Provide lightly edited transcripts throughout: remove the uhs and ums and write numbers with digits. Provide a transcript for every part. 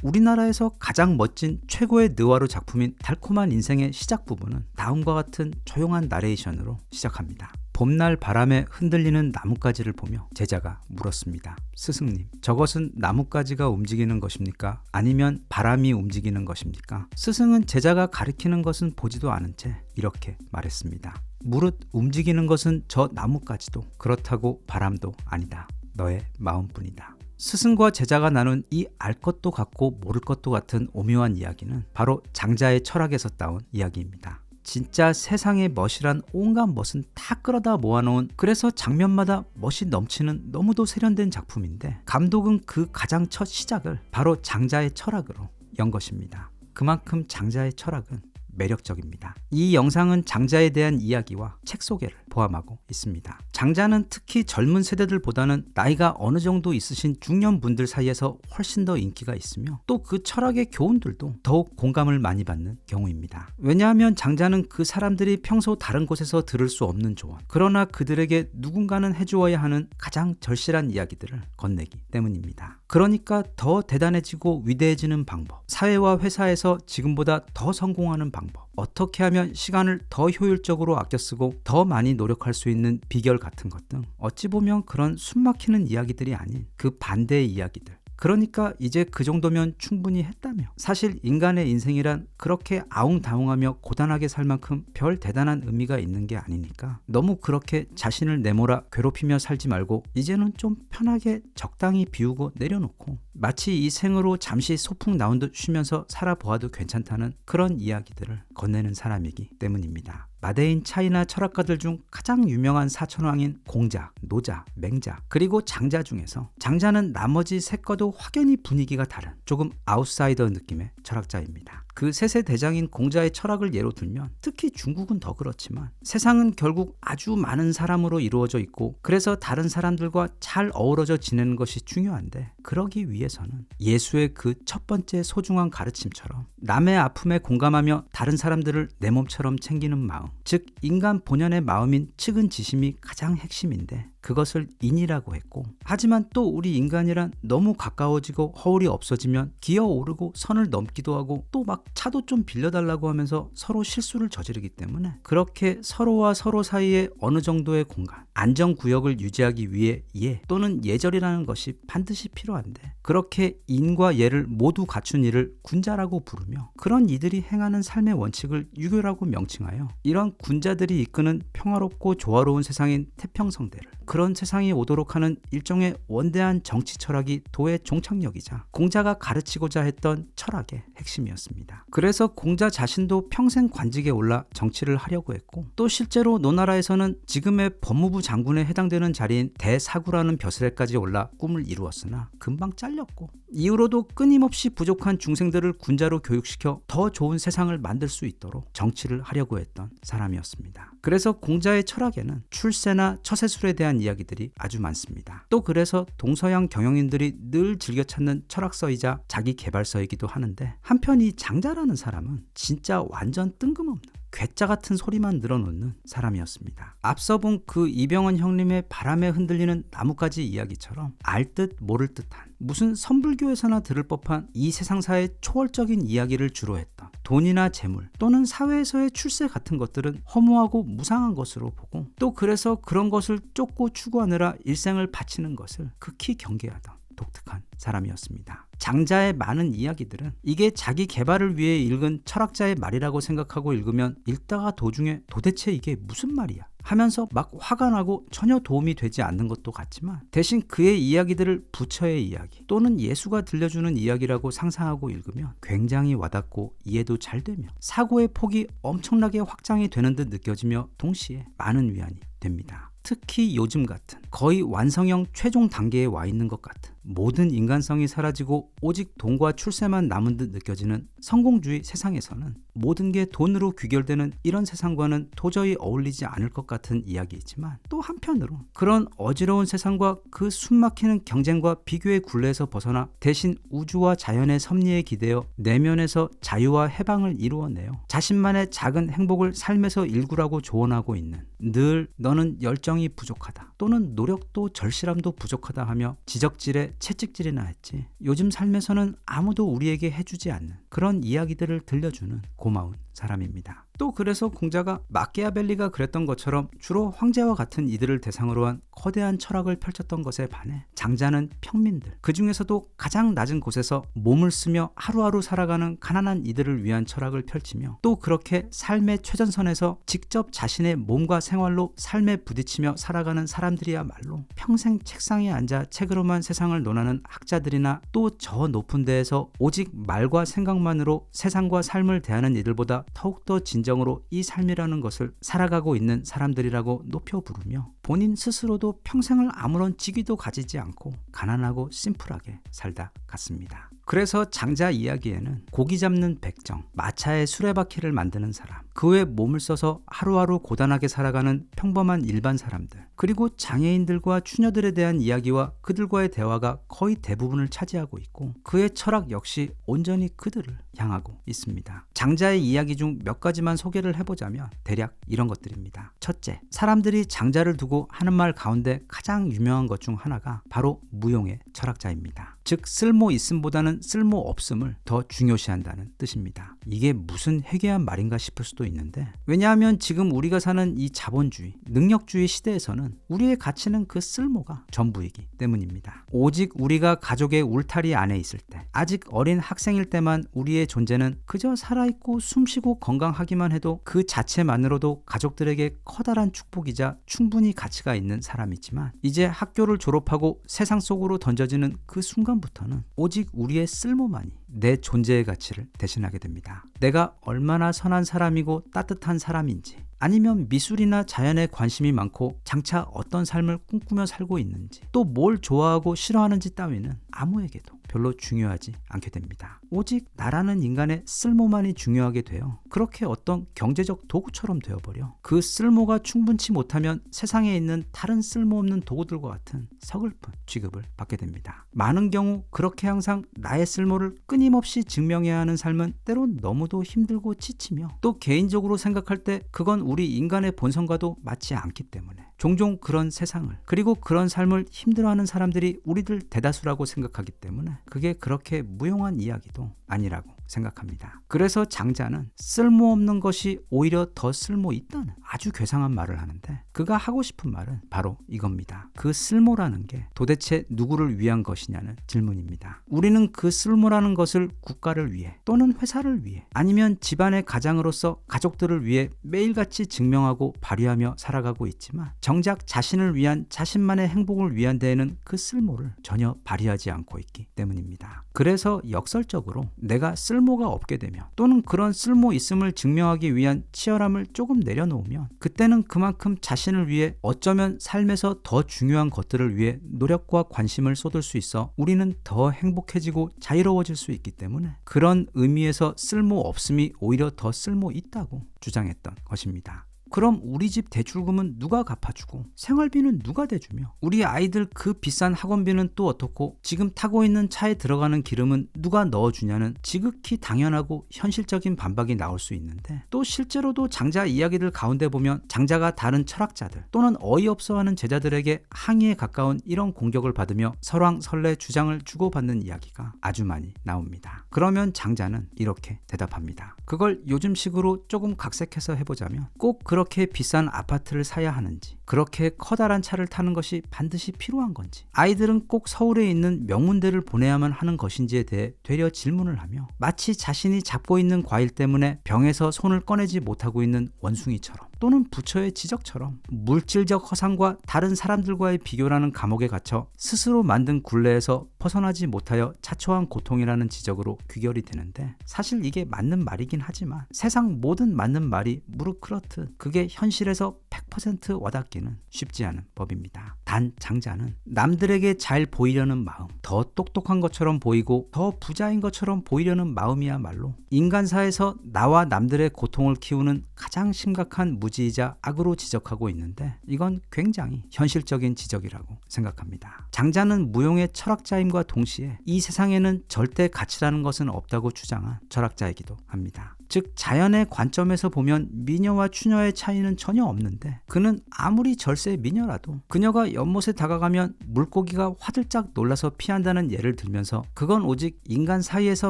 우리나라에서 가장 멋진 최고의 느와르 작품인 달콤한 인생의 시작 부분은 다음과 같은 조용한 나레이션으로 시작합니다. 봄날 바람에 흔들리는 나뭇가지를 보며 제자가 물었습니다. 스승님, 저것은 나뭇가지가 움직이는 것입니까? 아니면 바람이 움직이는 것입니까? 스승은 제자가 가리키는 것은 보지도 않은 채 이렇게 말했습니다. 무릇 움직이는 것은 저 나뭇가지도 그렇다고 바람도 아니다. 너의 마음뿐이다. 스승과 제자가 나눈 이 알 것도 같고 모를 것도 같은 오묘한 이야기는 바로 장자의 철학에서 따온 이야기입니다. 진짜 세상의 멋이란 온갖 멋은 다 끌어다 모아놓은, 그래서 장면마다 멋이 넘치는 너무도 세련된 작품인데, 감독은 그 가장 첫 시작을 바로 장자의 철학으로 연 것입니다. 그만큼 장자의 철학은 매력적입니다. 이 영상은 장자에 대한 이야기와 책 소개를 포함하고 있습니다. 장자는 특히 젊은 세대들보다는 나이가 어느 정도 있으신 중년분들 사이에서 훨씬 더 인기가 있으며, 또 그 철학의 교훈들도 더욱 공감을 많이 받는 경우입니다. 왜냐하면 장자는 그 사람들이 평소 다른 곳에서 들을 수 없는 조언, 그러나 그들에게 누군가는 해주어야 하는 가장 절실한 이야기들을 건네기 때문입니다. 그러니까 더 대단해지고 위대해지는 방법, 사회와 회사에서 지금보다 더 성공하는 방법, 어떻게 하면 시간을 더 효율적으로 아껴 쓰고 더 많이 노력할 수 있는 비결 같은 것 등, 어찌 보면 그런 숨막히는 이야기들이 아닌 그 반대의 이야기들. 그러니까 이제 그 정도면 충분히 했다며. 사실 인간의 인생이란 그렇게 아웅다웅하며 고단하게 살 만큼 별 대단한 의미가 있는 게 아니니까 너무 그렇게 자신을 내몰아 괴롭히며 살지 말고 이제는 좀 편하게 적당히 비우고 내려놓고 마치 이 생으로 잠시 소풍 나온 듯 쉬면서 살아보아도 괜찮다는 그런 이야기들을 건네는 사람이기 때문입니다. 마대인 차이나 철학가들 중 가장 유명한 사천왕인 공자, 노자, 맹자, 그리고 장자 중에서 장자는 나머지 셋과도 확연히 분위기가 다른 조금 아웃사이더 느낌의 철학자입니다. 그 셋의 대장인 공자의 철학을 예로 들면, 특히 중국은 더 그렇지만 세상은 결국 아주 많은 사람으로 이루어져 있고, 그래서 다른 사람들과 잘 어우러져 지내는 것이 중요한데, 그러기 위해서는 예수의 그 첫 번째 소중한 가르침처럼 남의 아픔에 공감하며 다른 사람들을 내 몸처럼 챙기는 마음, 즉 인간 본연의 마음인 측은지심이 가장 핵심인데, 그것을 인이라고 했고, 하지만 또 우리 인간이란 너무 가까워지고 허울이 없어지면 기어오르고 선을 넘기도 하고 또 막 차도 좀 빌려달라고 하면서 서로 실수를 저지르기 때문에, 그렇게 서로와 서로 사이에 어느 정도의 공간, 안정구역을 유지하기 위해 예 또는 예절이라는 것이 반드시 필요한데, 그렇게 인과 예를 모두 갖춘 이를 군자라고 부르며, 그런 이들이 행하는 삶의 원칙을 유교라고 명칭하여 이런 군자들이 이끄는 평화롭고 조화로운 세상인 태평성대를, 그런 세상이 오도록 하는 일종의 원대한 정치 철학이 도의 종착역이자 공자가 가르치고자 했던 철학의 핵심이었습니다. 그래서 공자 자신도 평생 관직에 올라 정치를 하려고 했고, 또 실제로 노나라에서는 지금의 법무부 장군에 해당되는 자리인 대사구라는 벼슬에까지 올라 꿈을 이루었으나 금방 잘렸고, 이후로도 끊임없이 부족한 중생들을 군자로 교육시켜 더 좋은 세상을 만들 수 있도록 정치를 하려고 했던 사람이었습니다. 그래서 공자의 철학에는 출세나 처세술에 대한 이야기들이 아주 많습니다. 또 그래서 동서양 경영인들이 늘 즐겨 찾는 철학서이자 자기 개발서이기도 하는데, 한편 이 장자라는 사람은 진짜 완전 뜬금없는 괴짜 같은 소리만 늘어놓는 사람이었습니다. 앞서 본 그 이병헌 형님의 바람에 흔들리는 나뭇가지 이야기처럼 알듯 모를 듯한, 무슨 선불교에서나 들을 법한 이 세상사의 초월적인 이야기를 주로 했던 돈이나 재물 또는 사회에서의 출세 같은 것들은 허무하고 무상한 것으로 보고, 또 그래서 그런 것을 쫓고 추구하느라 일생을 바치는 것을 극히 경계하던 독특한 사람이었습니다. 장자의 많은 이야기들은 이게 자기 개발을 위해 읽은 철학자의 말이라고 생각하고 읽으면 읽다가 도중에 도대체 이게 무슨 말이야 하면서 막 화가 나고 전혀 도움이 되지 않는 것도 같지만, 대신 그의 이야기들을 부처의 이야기 또는 예수가 들려주는 이야기라고 상상하고 읽으면 굉장히 와닿고 이해도 잘 되며 사고의 폭이 엄청나게 확장이 되는 듯 느껴지며 동시에 많은 위안이 됩니다. 특히 요즘 같은 거의 완성형 최종 단계에 와 있는 것 같은, 모든 인간성이 사라지고 오직 돈과 출세만 남은 듯 느껴지는 성공주의 세상에서는 모든 게 돈으로 귀결되는 이런 세상과는 도저히 어울리지 않을 것 같은 이야기이지만, 또 한편으로 그런 어지러운 세상과 그 숨막히는 경쟁과 비교의 굴레에서 벗어나 대신 우주와 자연의 섭리에 기대어 내면에서 자유와 해방을 이루어내어 자신만의 작은 행복을 삶에서 일구라고 조언하고 있는, 늘 너는 열정이 부족하다 또는 노력도 절실함도 부족하다 하며 지적질에 때문에 채찍질이나 했지 요즘 삶에서는 아무도 우리에게 해주지 않는 그런 이야기들을 들려주는 고마운 사람입니다. 또 그래서 공자가 마키아벨리가 그랬던 것처럼 주로 황제와 같은 이들을 대상으로 한 거대한 철학을 펼쳤던 것에 반해 장자는 평민들, 그 중에서도 가장 낮은 곳에서 몸을 쓰며 하루하루 살아가는 가난한 이들을 위한 철학을 펼치며 또 그렇게 삶의 최전선에서 직접 자신의 몸과 생활로 삶에 부딪히며 살아가는 사람들이야말로 평생 책상에 앉아 책으로만 세상을 논하는 학자들이나 또 저 높은 데에서 오직 말과 생각만으로 세상과 삶을 대하는 이들보다 더욱더 진정으로 이 삶이라는 것을 살아가고 있는 사람들이라고 높여 부르며 본인 스스로도 평생을 아무런 직위도 가지지 않고 가난하고 심플하게 살다 갔습니다. 그래서 장자 이야기에는 고기 잡는 백정, 마차에 수레바퀴를 만드는 사람, 그 외 몸을 써서 하루하루 고단하게 살아가는 평범한 일반 사람들, 그리고 장애인들과 추녀들에 대한 이야기와 그들과의 대화가 거의 대부분을 차지하고 있고 그의 철학 역시 온전히 그들을 향하고 있습니다. 장자의 이야기 중 몇 가지만 소개를 해보자면 대략 이런 것들입니다. 첫째, 사람들이 장자를 두고 하는 말 가운데 가장 유명한 것 중 하나가 바로 무용의 철학자입니다. 즉 쓸모 있음보다는 쓸모 없음을 더 중요시한다는 뜻입니다. 이게 무슨 회개한 말인가 싶을 수도 있는데 왜냐하면 지금 우리가 사는 이 자본주의, 능력주의 시대에서는 우리의 가치는 그 쓸모가 전부이기 때문입니다. 오직 우리가 가족의 울타리 안에 있을 때, 아직 어린 학생일 때만 우리의 존재는 그저 살아있고 숨쉬고 건강하기만 해도 그 자체만으로도 가족들에게 커다란 축복이자 충분히 가치가 있는 사람이지만 이제 학교를 졸업하고 세상 속으로 던져지는 그 순간부터는 오직 우리의 쓸모만이 내 존재의 가치를 대신하게 됩니다. 내가 얼마나 선한 사람이고 따뜻한 사람인지, 아니면 미술이나 자연에 관심이 많고 장차 어떤 삶을 꿈꾸며 살고 있는지, 또 뭘 좋아하고 싫어하는지 따위는 아무에게도 별로 중요하지 않게 됩니다. 오직 나라는 인간의 쓸모만이 중요하게 되어 그렇게 어떤 경제적 도구처럼 되어버려 그 쓸모가 충분치 못하면 세상에 있는 다른 쓸모없는 도구들과 같은 서글픈 취급을 받게 됩니다. 많은 경우 그렇게 항상 나의 쓸모를 끊임없이 증명해야 하는 삶은 때론 너무도 힘들고 지치며 또 개인적으로 생각할 때 그건 우리 인간의 본성과도 맞지 않기 때문에 종종 그런 세상을, 그리고 그런 삶을 힘들어하는 사람들이 우리들 대다수라고 생각하기 때문에 그게 그렇게 무용한 이야기도 아니라고 생각합니다. 그래서 장자는 쓸모없는 것이 오히려 더 쓸모 있다는 아주 괴상한 말을 하는데 그가 하고 싶은 말은 바로 이겁니다. 그 쓸모라는 게 도대체 누구를 위한 것이냐는 질문입니다. 우리는 그 쓸모라는 것을 국가를 위해 또는 회사를 위해 아니면 집안의 가장으로서 가족들을 위해 매일같이 증명하고 발휘하며 살아가고 있지만 정작 자신을 위한, 자신만의 행복을 위한 데에는 그 쓸모를 전혀 발휘하지 않고 있기 때문입니다. 그래서 역설적으로 내가 쓸모가 없게 되면 또는 그런 쓸모 있음을 증명하기 위한 치열함을 조금 내려놓으면 그때는 그만큼 자신을 위해 어쩌면 삶에서 더 중요한 것들을 위해 노력과 관심을 쏟을 수 있어 우리는 더 행복해지고 자유로워질 수 있기 때문에 그런 의미에서 쓸모 없음이 오히려 더 쓸모 있다고 주장했던 것입니다. 그럼 우리 집 대출금은 누가 갚아주고 생활비는 누가 대주며 우리 아이들 그 비싼 학원비는 또 어떻고 지금 타고 있는 차에 들어가는 기름은 누가 넣어주냐는 지극히 당연하고 현실적인 반박이 나올 수 있는데 또 실제로도 장자 이야기들 가운데 보면 장자가 다른 철학자들 또는 어이없어하는 제자들에게 항의에 가까운 이런 공격을 받으며 설왕설래 주장을 주고받는 이야기가 아주 많이 나옵니다. 그러면 장자는 이렇게 대답합니다. 그걸 요즘식으로 조금 각색해서 해보자면 꼭 그렇게 비싼 아파트를 사야 하는지, 그렇게 커다란 차를 타는 것이 반드시 필요한 건지, 아이들은 꼭 서울에 있는 명문대를 보내야만 하는 것인지에 대해 되려 질문을 하며 마치 자신이 잡고 있는 과일 때문에 병에서 손을 꺼내지 못하고 있는 원숭이처럼 또는 부처의 지적처럼 물질적 허상과 다른 사람들과의 비교라는 감옥에 갇혀 스스로 만든 굴레에서 벗어나지 못하여 자초한 고통이라는 지적으로 귀결이 되는데 사실 이게 맞는 말이긴 하지만 세상 모든 맞는 말이 무릎 꿇었듯 그게 현실에서 100% 와닿기는 쉽지 않은 법입니다. 단 장자는 남들에게 잘 보이려는 마음, 더 똑똑한 것처럼 보이고 더 부자인 것처럼 보이려는 마음이야말로 인간사에서 나와 남들의 고통을 키우는 가장 심각한 무지이자 악으로 지적하고 있는데 이건 굉장히 현실적인 지적이라고 생각합니다. 장자는 무용의 철학자임과 동시에 이 세상에는 절대 가치라는 것은 없다고 주장한 철학자이기도 합니다. 즉 자연의 관점에서 보면 미녀와 추녀의 차이는 전혀 없는데 그는 아무리 아무리 절세 미녀라도 그녀가 연못에 다가가면 물고기가 화들짝 놀라서 피한다는 예를 들면서 그건 오직 인간 사이에서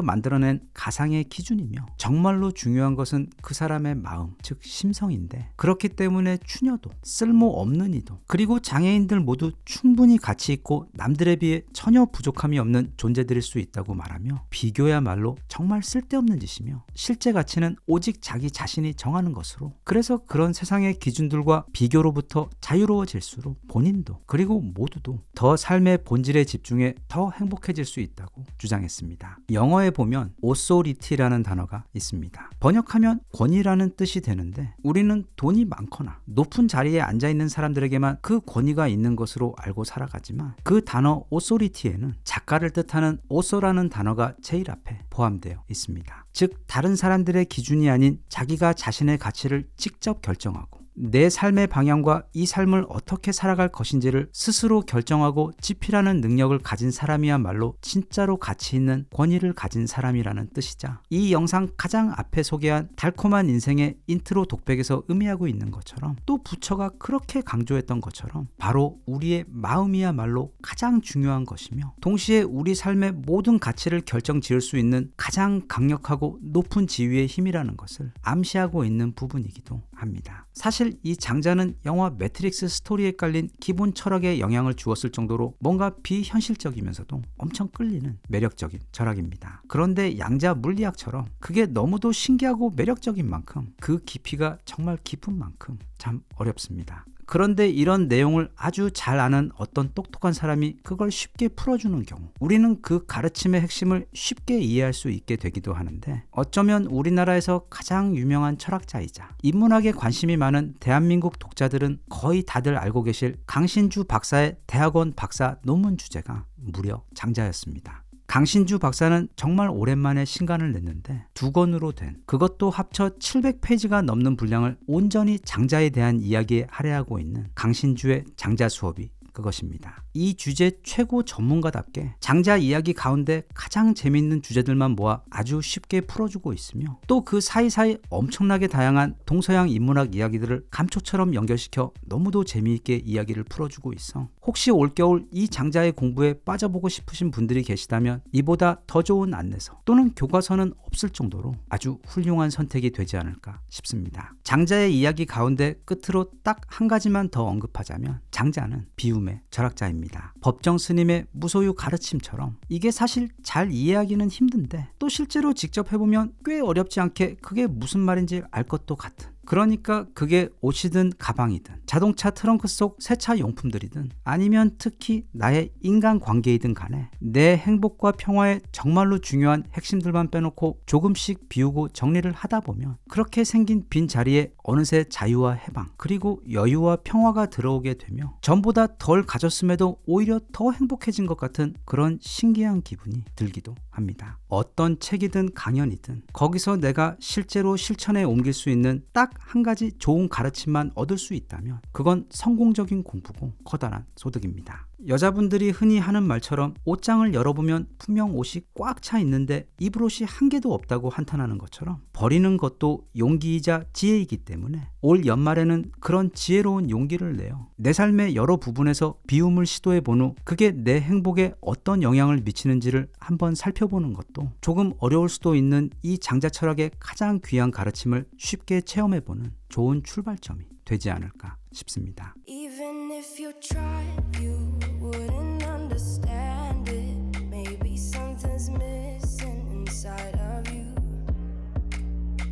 만들어낸 가상의 기준이며 정말로 중요한 것은 그 사람의 마음, 즉 심성인데, 그렇기 때문에 추녀도 쓸모없는 이도 그리고 장애인들 모두 충분히 가치 있고 남들에 비해 전혀 부족함이 없는 존재들일 수 있다고 말하며, 비교야말로 정말 쓸데없는 짓이며 실제 가치는 오직 자기 자신이 정하는 것으로, 그래서 그런 세상의 기준들과 비교로부터 자유로워질수록 본인도 그리고 모두도 더 삶의 본질에 집중해 더 행복해질 수 있다고 주장했습니다. 영어에 보면 authority라는 단어가 있습니다. 번역하면 권위라는 뜻이 되는데, 우리는 돈이 많거나 높은 자리에 앉아있는 사람들에게만 그 권위가 있는 것으로 알고 살아가지만, 그 단어 authority에는 작가를 뜻하는 author라는 단어가 제일 앞에 포함되어 있습니다. 즉 다른 사람들의 기준이 아닌 자기가 자신의 가치를 직접 결정하고 내 삶의 방향과 이 삶을 어떻게 살아갈 것인지를 스스로 결정하고 지필하는 능력을 가진 사람이야말로 진짜로 가치 있는 권위를 가진 사람이라는 뜻이자, 이 영상 가장 앞에 소개한 달콤한 인생의 인트로 독백에서 의미하고 있는 것처럼, 또 부처가 그렇게 강조했던 것처럼 바로 우리의 마음이야말로 가장 중요한 것이며 동시에 우리 삶의 모든 가치를 결정지을 수 있는 가장 강력하고 높은 지위의 힘이라는 것을 암시하고 있는 부분이기도 합니다. 사실 이 장자는 영화 매트릭스 스토리에 깔린 기본 철학에 영향을 주었을 정도로 뭔가 비현실적이면서도 엄청 끌리는 매력적인 철학입니다. 그런데 양자 물리학처럼 그게 너무도 신기하고 매력적인 만큼 그 깊이가 정말 깊은 만큼 참 어렵습니다. 그런데 이런 내용을 아주 잘 아는 어떤 똑똑한 사람이 그걸 쉽게 풀어주는 경우, 우리는 그 가르침의 핵심을 쉽게 이해할 수 있게 되기도 하는데, 어쩌면 우리나라에서 가장 유명한 철학자이자 인문학에 관심이 많은 대한민국 독자들은 거의 다들 알고 계실 강신주 박사의 대학원 박사 논문 주제가 무려 장자였습니다. 강신주 박사는 정말 오랜만에 신간을 냈는데 2권으로 된, 그것도 합쳐 700페이지가 넘는 분량을 온전히 장자에 대한 이야기에 할애하고 있는 강신주의 장자 수업이 그것입니다. 이 주제 최고 전문가답게 장자 이야기 가운데 가장 재미있는 주제들만 모아 아주 쉽게 풀어주고 있으며, 또 그 사이사이 엄청나게 다양한 동서양 인문학 이야기들을 감초처럼 연결시켜 너무도 재미있게 이야기를 풀어주고 있어 혹시 올겨울 이 장자의 공부에 빠져보고 싶으신 분들이 계시다면 이보다 더 좋은 안내서 또는 교과서는 없을 정도로 아주 훌륭한 선택이 되지 않을까 싶습니다. 장자의 이야기 가운데 끝으로 딱 한 가지만 더 언급하자면, 장자는 비움의 철학자입니다. 법정 스님의 무소유 가르침처럼 이게 사실 잘 이해하기는 힘든데 또 실제로 직접 해보면 꽤 어렵지 않게 그게 무슨 말인지 알 것도 같은, 그러니까 그게 옷이든 가방이든 자동차 트렁크 속 세차 용품들이든 아니면 특히 나의 인간관계이든 간에 내 행복과 평화에 정말로 중요한 핵심들만 빼놓고 조금씩 비우고 정리를 하다 보면 그렇게 생긴 빈자리에 어느새 자유와 해방 그리고 여유와 평화가 들어오게 되며 전보다 덜 가졌음에도 오히려 더 행복해진 것 같은 그런 신기한 기분이 들기도 합니다. 어떤 책이든 강연이든 거기서 내가 실제로 실천에 옮길 수 있는 딱 한 가지 좋은 가르침만 얻을 수 있다면 그건 성공적인 공부고 커다란 소득입니다. 여자분들이 흔히 하는 말처럼 옷장을 열어보면 분명 옷이 꽉 차 있는데 입을 옷이 한 개도 없다고 한탄하는 것처럼, 버리는 것도 용기이자 지혜이기 때문에 올 연말에는 그런 지혜로운 용기를 내어 내 삶의 여러 부분에서 비움을 시도해 본 후 그게 내 행복에 어떤 영향을 미치는지를 한번 살펴보는 것도 조금 어려울 수도 있는 이 장자 철학의 가장 귀한 가르침을 쉽게 체험해보는 좋은 출발점이 되지 않을까 싶습니다. Even if you tried, you wouldn't understand it. Maybe something's missing inside of you.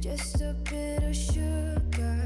Just a bit of sugar